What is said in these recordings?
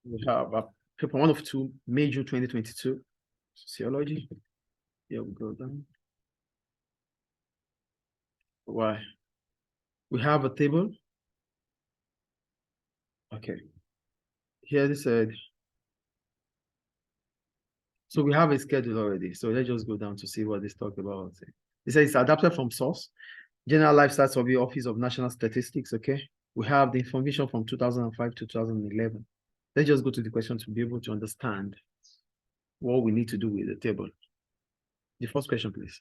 We have paper 1 of 2, May, June 2022, Sociology. Here we go down. Why? We have a table. Okay. Here they said, so we have a schedule already. So let's just go down to see what this talked about. It says it's adapted from source, General Lifestyle Survey, Office of National Statistics. Okay. We have the information from 2005 to 2011. Let's just go to the question to be able to understand what we need to do with the table. The first question, please.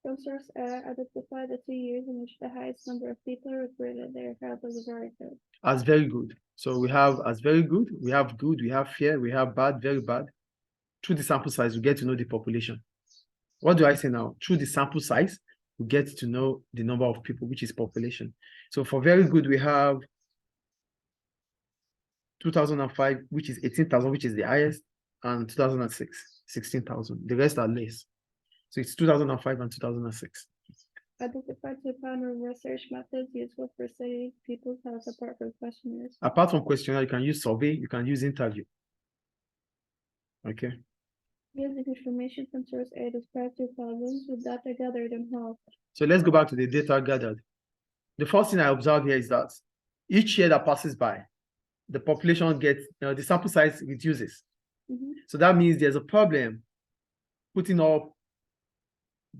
From source identify the 2 years in which the highest number of people reported their health as very good. As very good. So we have as very good, we have, we have fair, we have bad, very bad. Through the sample size, we get to know the population. What do I say now? Through the sample size, we get to know the number of people, which is population. So for very good, we have 2005, which is 18,000, which is the highest, and 2006, 16,000. The rest are less. So it's 2005 and 2006. Identify 2 primary research methods useful for studying people's health apart from questionnaires. Apart from questionnaire, you can use survey, you can use interview. Okay. Using information from source A describe 2 problems with data gathered in health. So let's go back to the data gathered. The first thing I observe here is that each year that passes by, the population gets, the sample size reduces. So that means there's a problem putting up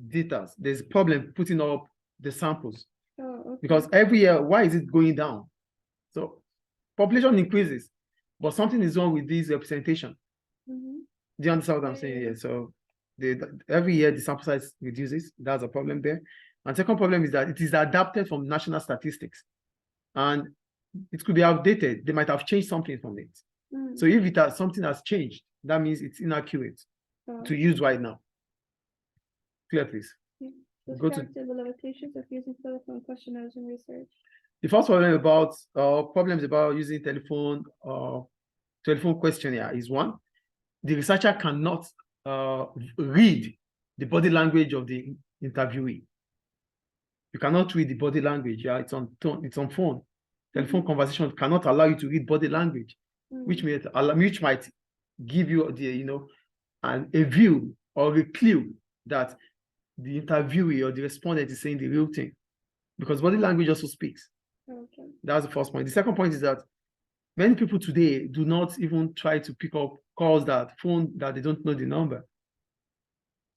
data. There's a problem putting up the samples. Okay. Because every year, why is it going down? So population increases, but something is wrong with this representation. Do you understand what I'm saying here? So every year the sample size reduces. That's a problem there. And second problem is that it is adapted from national statistics. And it could be outdated. They might have changed something from it. So if something has changed, that means it's inaccurate to use right now. Clear, please. Go to the limitations of using telephone questionnaires in research. The first problem about problems about using telephone questionnaire is one. The researcher cannot read the body language of the interviewee. You cannot read the body language. Yeah, it's on phone. Telephone conversation cannot allow you to read body language, which might give you a view or a clue that the interviewee or the respondent is saying the real thing, because body language also speaks. Okay. That's the first point. The second point is that many people today do not even try to pick up calls that they don't know the number.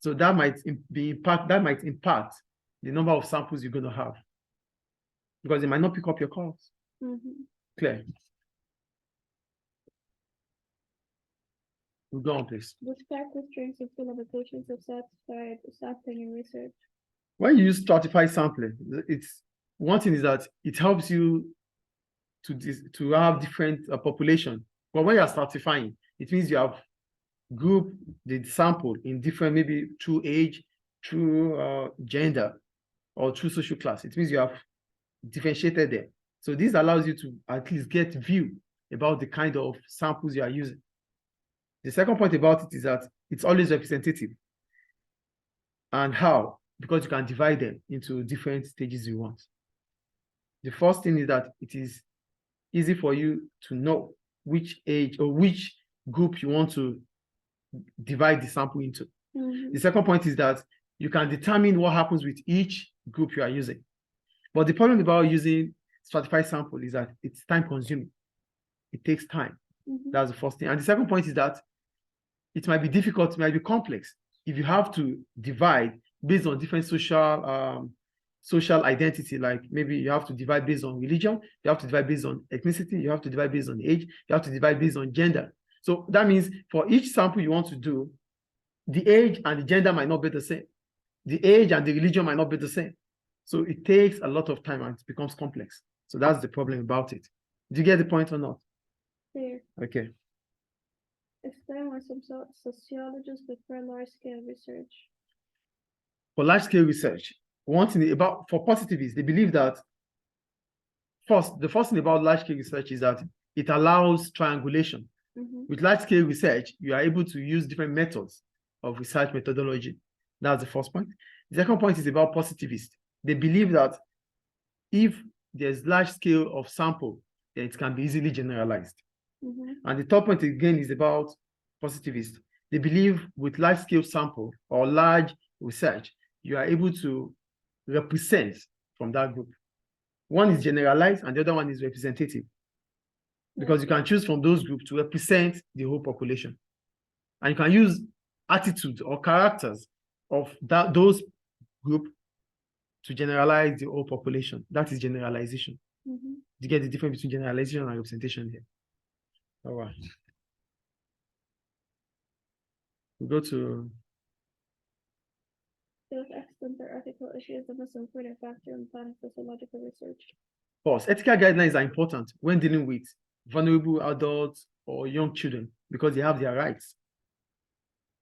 So that might impact the number of samples you're going to have, because they might not pick up your calls. Clear? We'll go on, please. Describe the strengths and limitations of stratified sampling in research. When you use stratified sampling, one thing is that it helps you to have different population. But when you are stratifying, it means you have grouped the sample in different, maybe through age, through gender, or through social class. It means you have differentiated them. So this allows you to at least get view about the kind of samples you are using. The second point about it is that it's always representative. And how? Because you can divide them into different stages you want. The first thing is that it is easy for you to know which age or which group you want to divide the sample into. The second point is that you can determine what happens with each group you are using. But the problem about using stratified sample is that it's time consuming. It takes time. That's the first thing. And the second point is that it might be difficult, it might be complex if you have to divide based on different social identity. Like maybe you have to divide based on religion, you have to divide based on ethnicity, you have to divide based on age, you have to divide based on gender. So that means for each sample you want to do, the age and the gender might not be the same. The age and the religion might not be the same. So it takes a lot of time and it becomes complex. So that's the problem about it. Do you get the point or not? Clear. Okay. Explain why some sociologists prefer large-scale research. For large-scale research, one thing for positivists, they believe that the first thing about large-scale research is that it allows triangulation. With large-scale research, you are able to use different methods of research methodology. That's the first point. The second point is about positivists. They believe that if there's large scale of sample, then it can be easily generalized. And the third point again is about positivists. They believe with large-scale sample or large research, you are able to represent from that group. One is generalized and the other one is representative. Because you can choose from those groups to represent the whole population. And you can use attitudes or characters of those groups to generalize the whole population. That is generalization. You get the difference between generalization and representation here. All right. We go to To what extent are ethical issues the most important factor in planning sociological research? Of course, ethical guidelines are important when dealing with vulnerable adults or young children because they have their rights.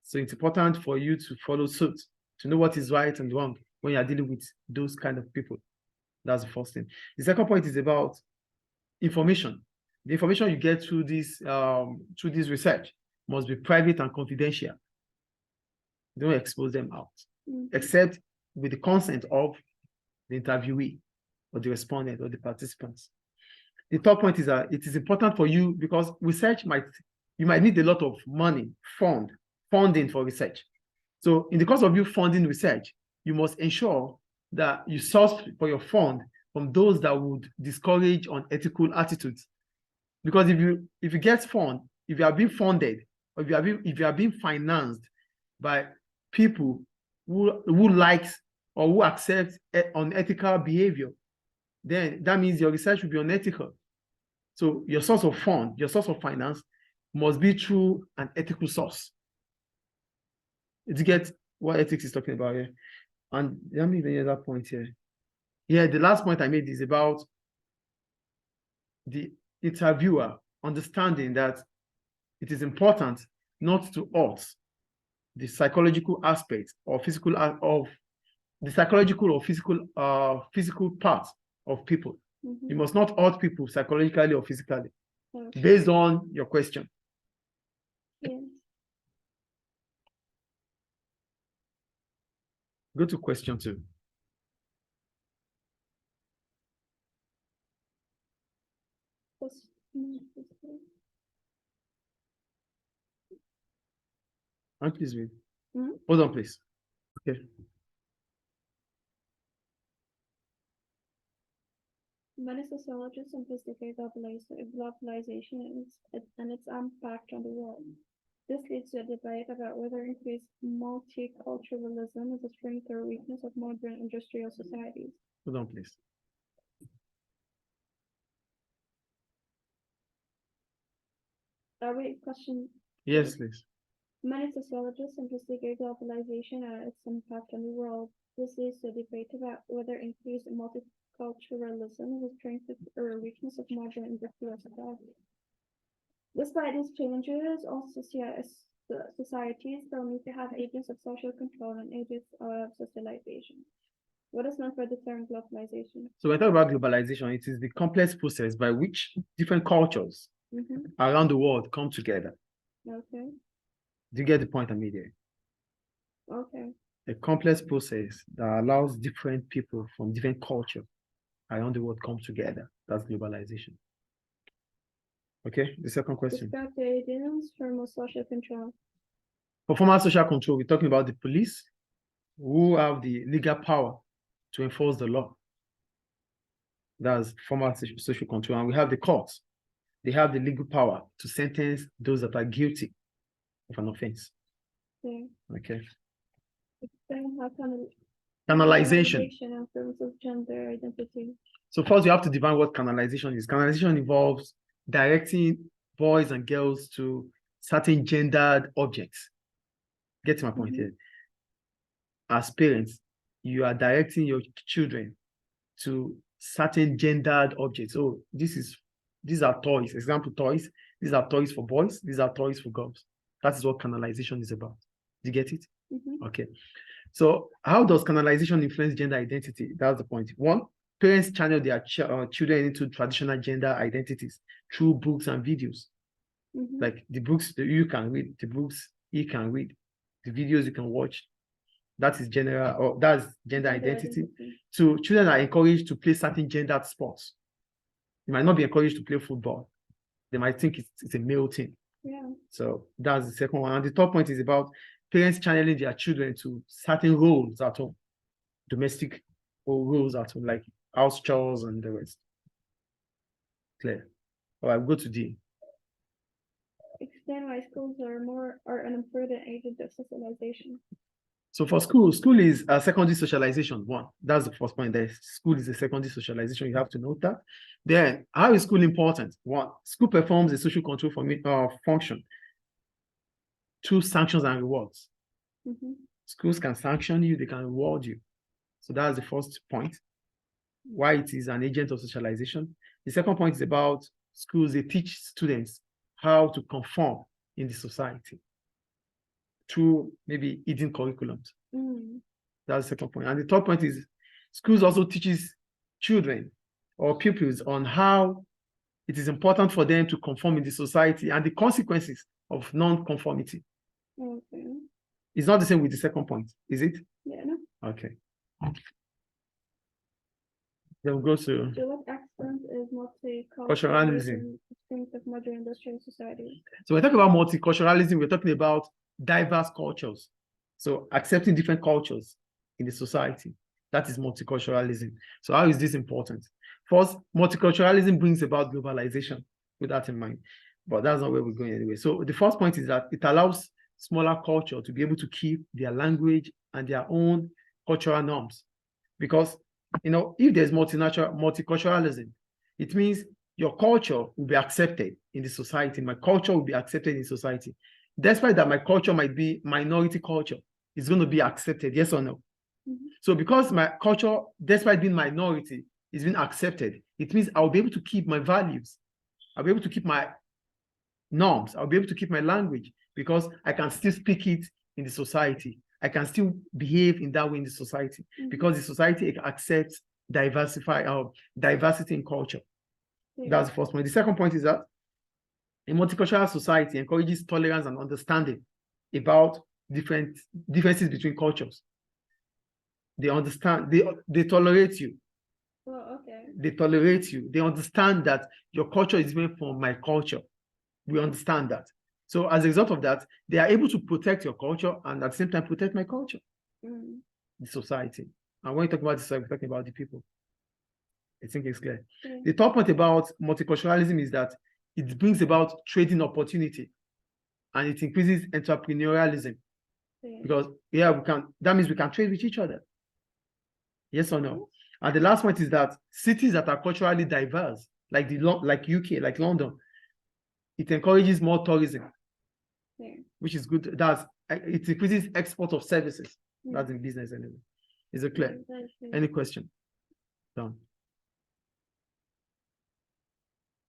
So it's important for you to follow suit, to know what is right and wrong when you are dealing with those kind of people. That's the first thing. The second point is about information. The information you get through this research must be private and confidential. Don't expose them out, except with the consent of the interviewee or the respondent or the participants. The third point is that it is important for you because research you might need a lot of money, funding for research. So in the course of you funding research, you must ensure that you source for your fund from those that would discourage unethical attitudes. Because if you get fund, if you are being funded, or if you are being financed by people who likes or who accept unethical behavior, then that means your research will be unethical. So your source of fund, your source of finance must be through an ethical source. Did you get what ethics is talking about here? And let me even hear that point here. Yeah, the last point I made is about the interviewer understanding that it is important not to hurt the psychological aspect or physical of the psychological or physical part of people. You must not hurt people psychologically or physically based on your question. Yes. Go to question 2. Please read. Hold on, please. Okay. Many sociologists investigate globalization and its impact on the world. This leads to a debate about whether increased multiculturalism is a strength or weakness of modern industrial societies. Hold on, please. Question. Yes, please. Many sociologists investigate globalization and its impact on the world. This leads to a debate about whether increased multiculturalism is a strength or a weakness of modern industrial society. Despite these changes, all societies still need to have agents of social control and agents of socialization. What is meant by the term globalization? So when we talk about globalization, it is the complex process by which different cultures around the world come together. Okay. Do you get the point I made here? Okay. A complex process that allows different people from different cultures around the world come together. That's globalization. Okay, the second question. Describe the agents form of social control. For formal social control, we're talking about the police who have the legal power to enforce the law. That's formal social control. And we have the courts. They have the legal power to sentence those that are guilty of an offense. Okay. Explain how canalization in terms of gender identity. So first you have to define what canalization is. Canalization involves directing boys and girls to certain gendered objects. Get my point here. As parents, you are directing your children to certain gendered objects. So these are toys. Example, toys. These are toys for boys. These are toys for girls. That is what canalization is about. Do you get it? Okay. So how does canalization influence gender identity? That's the point. One, parents channel their children into traditional gender identities through books and videos. Like the books that you can read, the books he can read, the videos you can watch. That is that's gender identity. So children are encouraged to play certain gendered sports. You might not be encouraged to play football. They might think it's a male thing. Yeah. So that's the second one. And the third point is about parents channeling their children to certain roles at home, domestic or roles at home, like house chores and the rest. Clear. All right, go to D. Explain why schools are an important agent of socialization. So for school is a secondary socialization. One, that's the first point there. School is a secondary socialization. You have to note that. Then, how is school important? One, school performs a social control function through sanctions and rewards. Mm-hmm. Schools can sanction you, they can reward you. So that's the first point, why it is an agent of socialization. The second point is about schools. They teach students how to conform in the society through maybe hidden curriculums. That's the second point. And the third point is schools also teaches children or pupils on how it is important for them to conform in the society and the consequences of non-conformity. Okay. It's not the same with the second point, is it? Yeah, no. Okay. Then we'll go to what extent is multiculturalism. Strength of modern industrial society. So we're talking about multiculturalism, we're talking about diverse cultures. So accepting different cultures in the society. That is multiculturalism. So how is this important? First, multiculturalism brings about globalization, with that in mind. But that's not where we're going anyway. So the first point is that it allows smaller culture to be able to keep their language and their own cultural norms. Because, you know, if there's multiculturalism, it means your culture will be accepted in the society. My culture will be accepted in society. Despite that my culture might be minority culture, it's going to be accepted, yes or no? Mm-hmm. So because my culture, despite being minority, is being accepted, it means I'll be able to keep my values. I'll be able to keep my norms. I'll be able to keep my language because I can still speak it in the society. I can still behave in that way in the society because the society accepts diversity in culture. Yeah. That's the first point. The second point is that a multicultural society encourages tolerance and understanding about differences between cultures. They understand, they tolerate you. Oh, okay. They tolerate you. They understand that your culture is different from my culture. We understand that. So as a result of that, they are able to protect your culture and at the same time protect my culture, the society. And when you talk about this, we're talking about the people. I think it's clear. Yeah. The top point about multiculturalism is that it brings about trading opportunity and it increases entrepreneurialism. Yeah. Because that means we can trade with each other. Yes or no? And the last point is that cities that are culturally diverse, like UK, like London, it encourages more tourism, which is good. It increases export of services. That's in business anyway. Is it clear? Any question? Done.